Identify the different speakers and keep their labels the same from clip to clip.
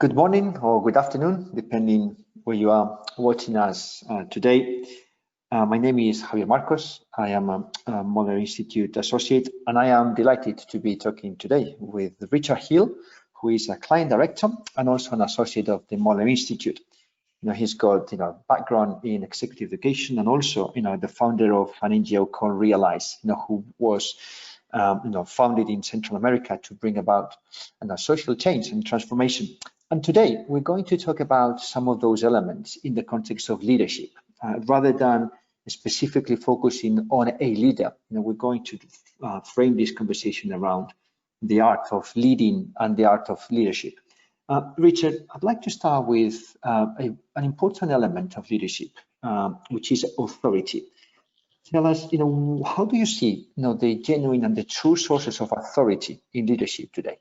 Speaker 1: Good morning or good afternoon, depending where you are watching us today. My name is Javier Marcos. I am a Møller Institute associate, and I am delighted to be talking today with Richard Hill, who is a client director and also an associate of the Møller Institute. He's got background in executive education and also the founder of an NGO called Realize, who was founded in Central America to bring about social change and transformation. And today we're going to talk about some of those elements in the context of leadership, rather than specifically focusing on a leader. We're going to frame this conversation around the art of leading and the art of leadership. Richard, I'd like to start with an important element of leadership, which is authority. Tell us, how do you see, the genuine and the true sources of authority in leadership today?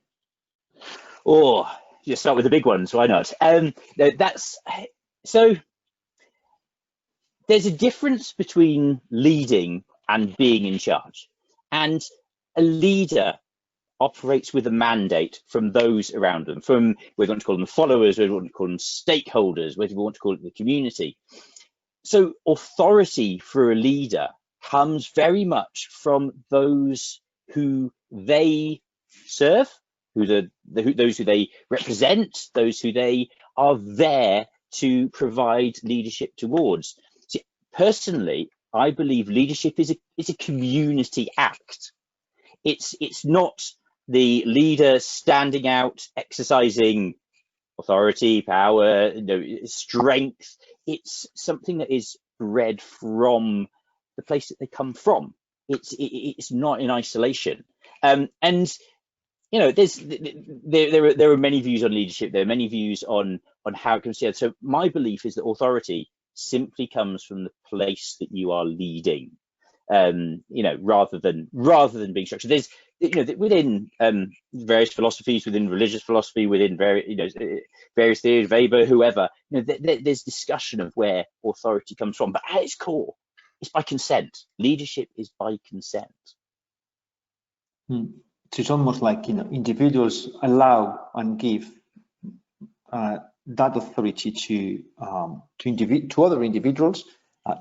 Speaker 2: Oh, you start with the big ones, why not? So there's a difference between leading and being in charge. And a leader operates with a mandate from those around them, from, we're going to call them followers, we're going to call them stakeholders, whether we want to call it the community. So authority for a leader comes very much from those who they serve, those who they represent, those who they are there to provide leadership towards. See, personally, I believe leadership is a community act. It's not the leader standing out, exercising authority, power, strength. It's something that is bred from the place that they come from. It's not in isolation. And there are many views on leadership. There are many views on how it comes together. So my belief is that authority simply comes from the place that you are leading, rather than being structured. There's within various philosophies, within religious philosophy, within various theories, Weber, whoever, there's discussion of where authority comes from. But at its core, it's by consent. Leadership is by consent.
Speaker 1: So it's almost like individuals allow and give that authority to other individuals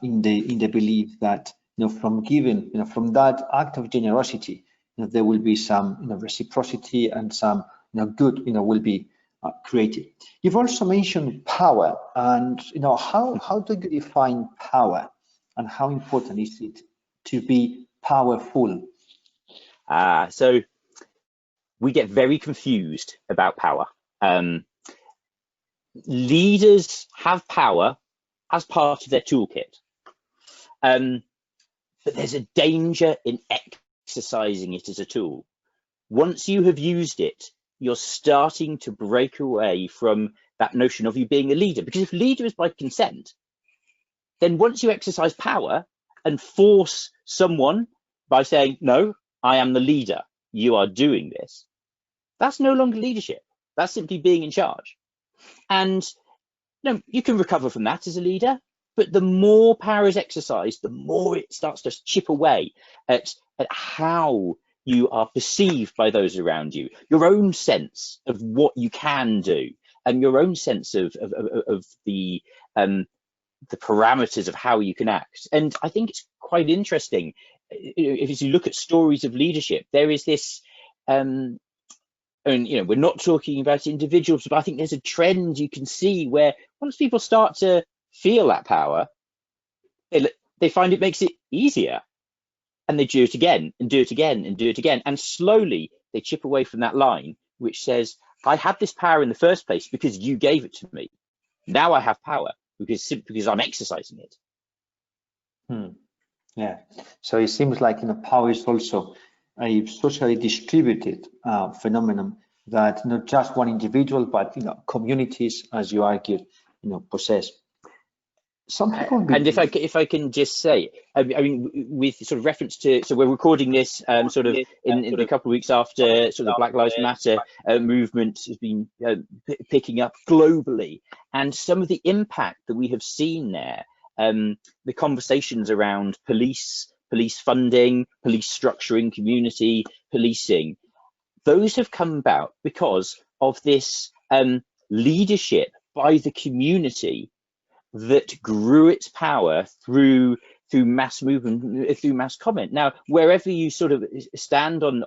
Speaker 1: in the belief that from giving from that act of generosity there will be some reciprocity and some good will be created. You've also mentioned power, and how do you define power, and how important is it to be powerful?
Speaker 2: So we get very confused about power. Leaders have power as part of their toolkit, but there's a danger in exercising it as a tool. Once you have used it, you're starting to break away from that notion of you being a leader, because if leader is by consent, then once you exercise power and force someone by saying, no, I am the leader, you are doing this, that's no longer leadership. That's simply being in charge. And you can recover from that as a leader, but the more power is exercised, the more it starts to chip away at how you are perceived by those around you, your own sense of what you can do, and your own sense of the parameters of how you can act. And I think it's quite interesting. If you look at stories of leadership, there is this, and we're not talking about individuals, but I think there's a trend you can see where once people start to feel that power, they find it makes it easier, and they do it again and do it again and do it again, and slowly they chip away from that line which says, I had this power in the first place because you gave it to me. Now I have power because I'm exercising it.
Speaker 1: Yeah, so it seems like power is also a socially distributed phenomenon that not just one individual, but communities, as you argued, possess. Some people
Speaker 2: and if I can just say, I mean, with sort of reference to, so we're recording this sort of in a couple of weeks after sort of the Black Lives Matter movement has been picking up globally, and some of the impact that we have seen there, the conversations around police funding, police structuring, community policing, those have come about because of this leadership by the community that grew its power through mass movement, through mass comment. Now, wherever you sort of stand on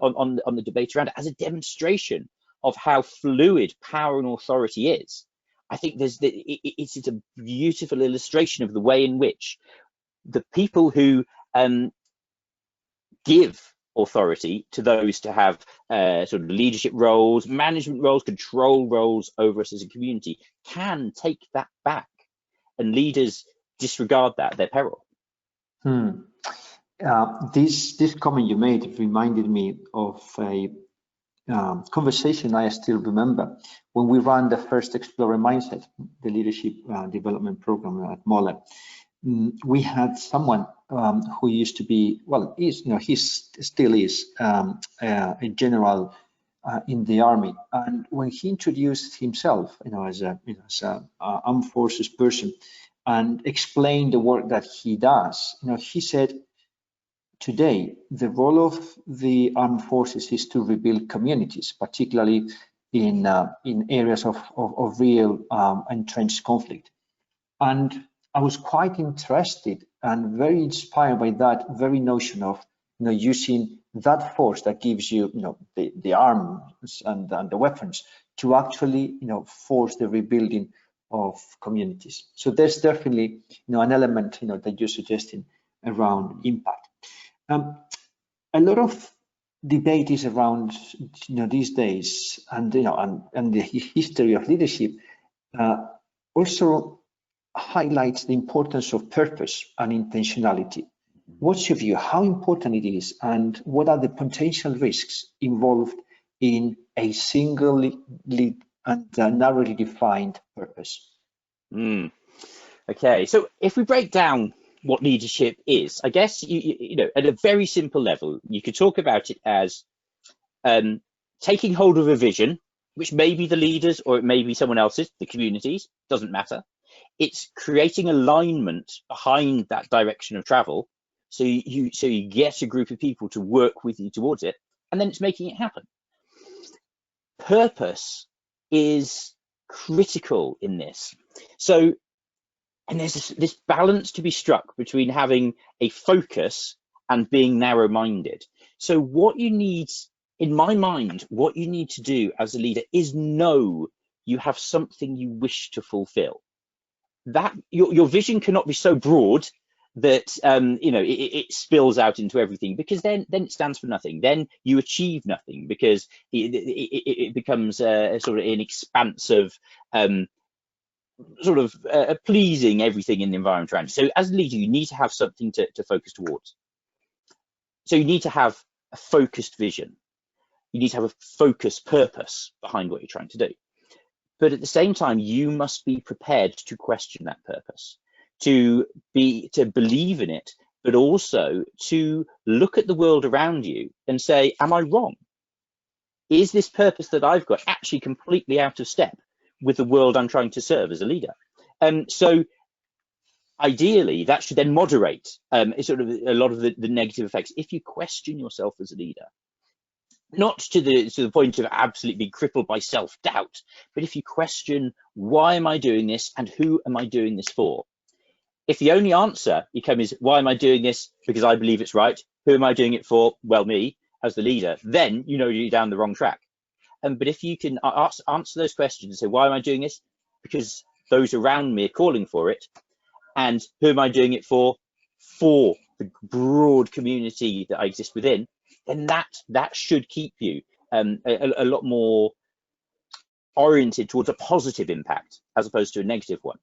Speaker 2: the debate around it, as a demonstration of how fluid power and authority is, I think it's a beautiful illustration of the way in which the people who give authority to those to have sort of leadership roles, management roles, control roles over us as a community can take that back, and leaders disregard that at their peril.
Speaker 1: This comment you made reminded me of a conversation I still remember when we ran the first Explorer Mindset, the leadership development program at Møller. We had someone who used to be, well, he still is a general in the army, and when he introduced himself, as a armed forces person, and explained the work that he does, he said, today the role of the armed forces is to rebuild communities, particularly in areas of real entrenched conflict. And I was quite interested and very inspired by that very notion of using that force that gives you the arms and the weapons to actually force the rebuilding of communities. So there's definitely an element that you're suggesting around impact. A lot of debate is around these days, and and the history of leadership also highlights the importance of purpose and intentionality. What's your view? How important it is, and what are the potential risks involved in a single and narrowly defined purpose?
Speaker 2: Okay, so if we break down what leadership is, I guess at a very simple level, you could talk about it as taking hold of a vision, which may be the leaders or it may be someone else's, the communities, doesn't matter. It's creating alignment behind that direction of travel, so you get a group of people to work with you towards it, and then it's making it happen. Purpose is critical in this. So, and there's this balance to be struck between having a focus and being narrow-minded. So what you need, in my mind, what you need to do as a leader is know you have something you wish to fulfill. That your vision cannot be so broad that it spills out into everything, because then it stands for nothing. Then you achieve nothing, because it becomes sort of an expanse of pleasing everything in the environment around you. So as a leader, you need to have something to focus towards. So you need to have a focused vision. You need to have a focused purpose behind what you're trying to do. But at the same time, you must be prepared to question that purpose, to believe in it, but also to look at the world around you and say, am I wrong? Is this purpose that I've got actually completely out of step with the world I'm trying to serve as a leader? So ideally, that should then moderate sort of a lot of the negative effects. If you question yourself as a leader, not to the point of absolutely being crippled by self-doubt, but if you question, why am I doing this and who am I doing this for? If the only answer becomes, why am I doing this? Because I believe it's right. Who am I doing it for? Well, me as the leader. Then you're down the wrong track. But if you can answer those questions and say, why am I doing this? Because those around me are calling for it. And who am I doing it for? For the broad community that I exist within. Then that should keep you a lot more oriented towards a positive impact as opposed to a negative one.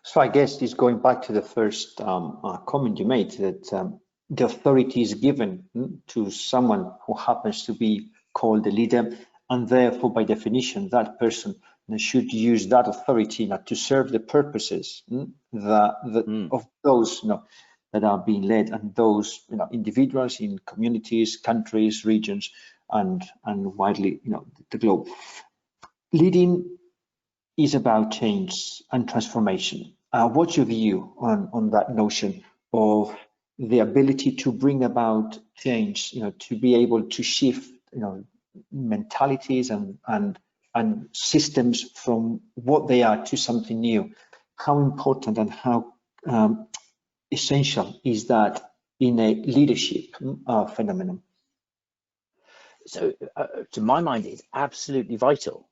Speaker 1: So I guess it's going back to the first comment you made, that the authority is given to someone who happens to be called a leader, and therefore by definition that person should use that authority to serve the purposes of those that are being led, and those individuals in communities, countries, regions, and widely the globe. Leading is about change and transformation. What's your view on that notion of the ability to bring about change, to be able to shift mentalities and and systems from what they are to something new. How important and how essential is that in a leadership phenomenon?
Speaker 2: So to my mind, it's absolutely vital.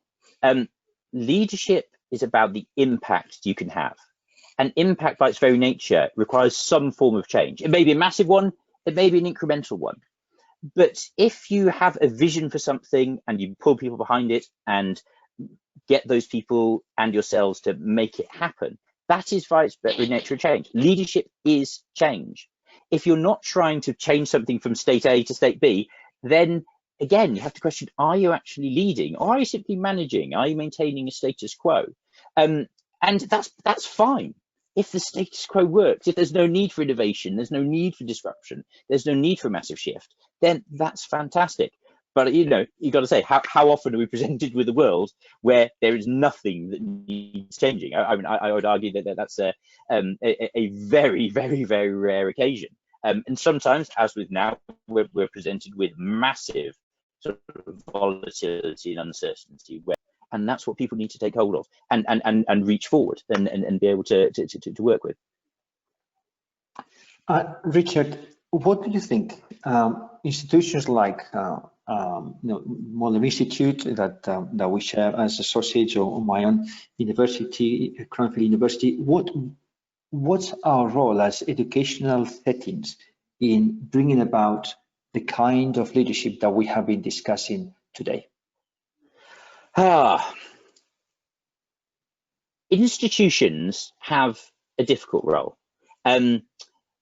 Speaker 2: Leadership is about the impact you can have. And impact by its very nature requires some form of change. It may be a massive one, it may be an incremental one. But if you have a vision for something and you pull people behind it and get those people and yourselves to make it happen, that is by its very nature a change. Leadership is change. If you're not trying to change something from state A to state B, then again, you have to question, are you actually leading, or are you simply managing? Are you maintaining a status quo? And that's fine. If the status quo works, if there's no need for innovation, there's no need for disruption, there's no need for a massive shift, then that's fantastic. But you got to say, how often are we presented with a world where there is nothing that needs changing? I would argue that that's a very, very, very rare occasion. And sometimes, as with now, we're presented with massive sort of volatility and uncertainty, and that's what people need to take hold of and reach forward and be able to work with.
Speaker 1: Richard, what do you think institutions like Møller Institute that we share as associates, or my own university, Cranfield University, what's our role as educational settings in bringing about the kind of leadership that we have been discussing today?
Speaker 2: Institutions have a difficult role,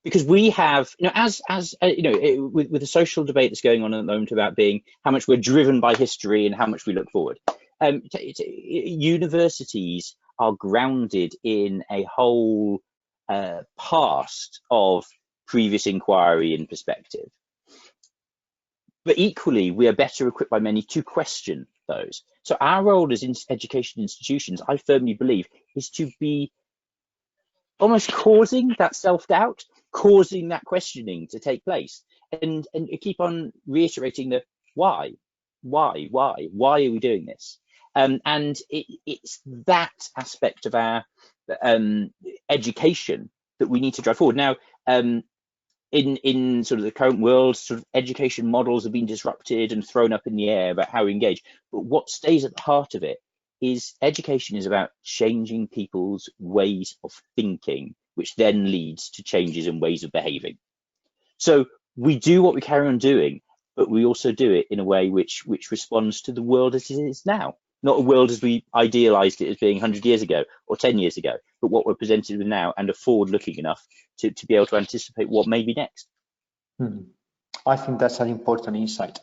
Speaker 2: because we have, with the social debate that's going on at the moment about being how much we're driven by history and how much we look forward. Universities are grounded in a whole past of previous inquiry and perspective. But equally, we are better equipped by many to question those. So our role as education institutions, I firmly believe, is to be almost causing that self-doubt, causing that questioning to take place, and keep on reiterating the why are we doing this? And it's that aspect of our education that we need to drive forward. Now, in sort of the current world, sort of education models have been disrupted and thrown up in the air about how we engage. But what stays at the heart of it is education is about changing people's ways of thinking, which then leads to changes in ways of behaving. So we do what we carry on doing, but we also do it in a way which responds to the world as it is now. Not a world as we idealized it as being 100 years ago or 10 years ago, but what we're presented with now, and are forward-looking enough to be able to anticipate what may be next.
Speaker 1: I think that's an important insight.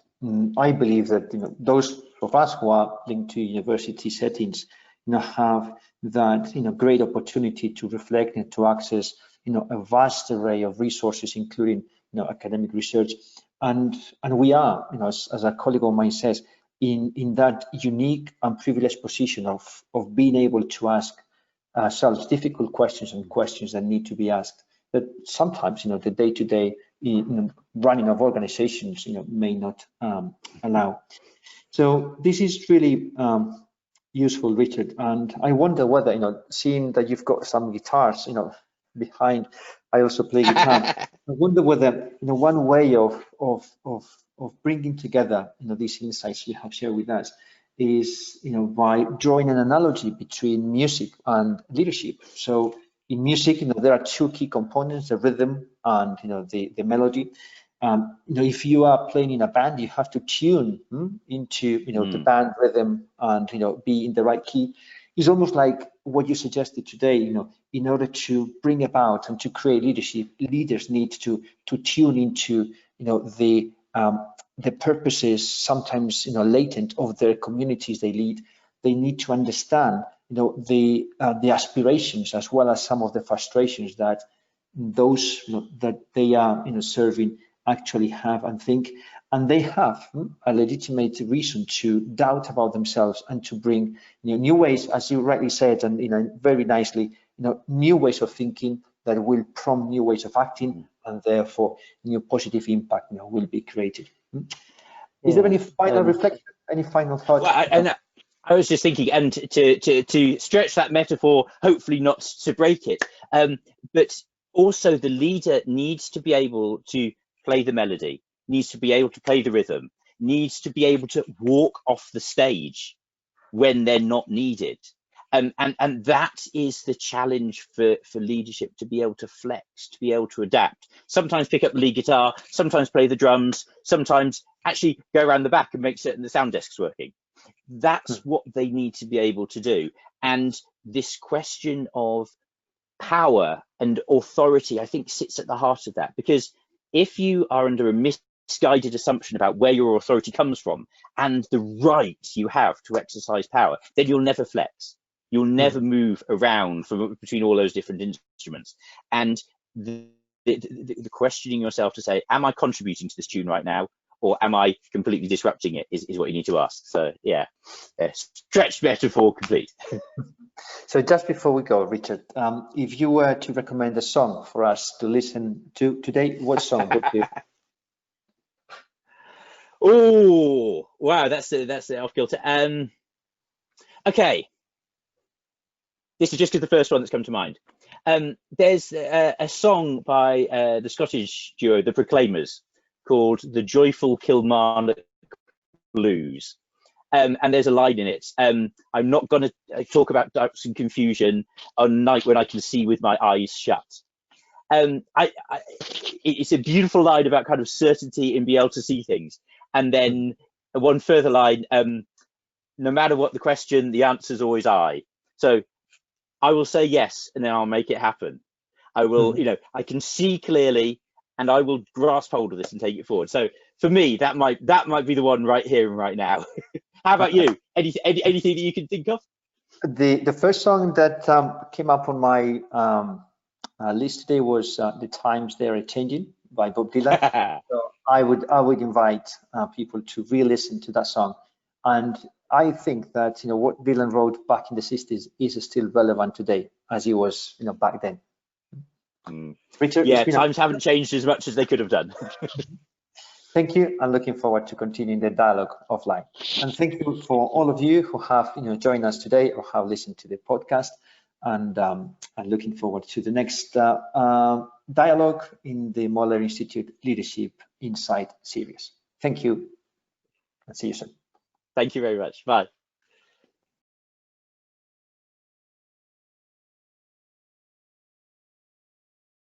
Speaker 1: I believe that those of us who are linked to university settings have that great opportunity to reflect and to access a vast array of resources, including academic research, and we are as a colleague of mine says, in that unique and privileged position of being able to ask ourselves difficult questions and questions that need to be asked, that sometimes the day-to-day running of organizations may not allow. So this is really useful, Richard, and I wonder whether seeing that you've got some guitars behind, I also play guitar. I wonder whether one way of bringing together these insights you have shared with us is by drawing an analogy between music and leadership. So in music, there are two key components: the rhythm and the melody. If you are playing in a band, you have to tune into the band rhythm and be in the right key. It's almost like what you suggested today. In order to bring about and to create leadership, leaders need to tune into the purposes, sometimes latent, of their communities they lead. They need to understand the aspirations as well as some of the frustrations that those that they are serving actually have and think, and they have a legitimate reason to doubt about themselves and to bring new ways, as you rightly said, and very nicely, new ways of thinking that will prompt new ways of acting, and therefore new positive impact will be created. Is there any final reflection, any final thoughts?
Speaker 2: Well, I was just thinking, and to stretch that metaphor, hopefully not to break it, but also the leader needs to be able to play the melody, needs to be able to play the rhythm, needs to be able to walk off the stage when they're not needed. And that is the challenge for leadership, to be able to flex, to be able to adapt, sometimes pick up the lead guitar, sometimes play the drums, sometimes actually go around the back and make certain the sound desk's working. That's what they need to be able to do. And this question of power and authority, I think, sits at the heart of that, because if you are under a misguided assumption about where your authority comes from and the right you have to exercise power, then you'll never flex. You'll never move around between all those different instruments. And the questioning yourself to say, am I contributing to this tune right now? Or am I completely disrupting it is what you need to ask. So yeah, stretched metaphor complete.
Speaker 1: So just before we go, Richard, if you were to recommend a song for us to listen to today, what song would you?
Speaker 2: Oh, wow, that's off kilter. Okay, this is just the first one that's come to mind. There's a song by the Scottish duo, the Proclaimers, called The Joyful Kilmarnock Blues. And there's a line in it. I'm not going to talk about doubts and confusion on night when I can see with my eyes shut. It's a beautiful line about kind of certainty and be able to see things. And then one further line, no matter what the question, the answer's always I. So I will say yes, and then I'll make it happen. I will, I can see clearly, and I will grasp hold of this and take it forward. So for me, that might be the one right here and right now. How about you? Anything that you can think of?
Speaker 1: The first song that came up on my list today was "The Times They Are Changing" by Bob Dylan. So I would invite people to re-listen to that song, and I think that what Dylan wrote back in the 60s is still relevant today as he was back then.
Speaker 2: Richard, yeah, times haven't changed as much as they could have done.
Speaker 1: Thank you. I'm looking forward to continuing the dialogue offline. And thank you for all of you who have joined us today or have listened to the podcast. And I'm looking forward to the next dialogue in the Møller Institute Leadership Insight series. Thank you, and see you soon.
Speaker 2: Thank you very much. Bye.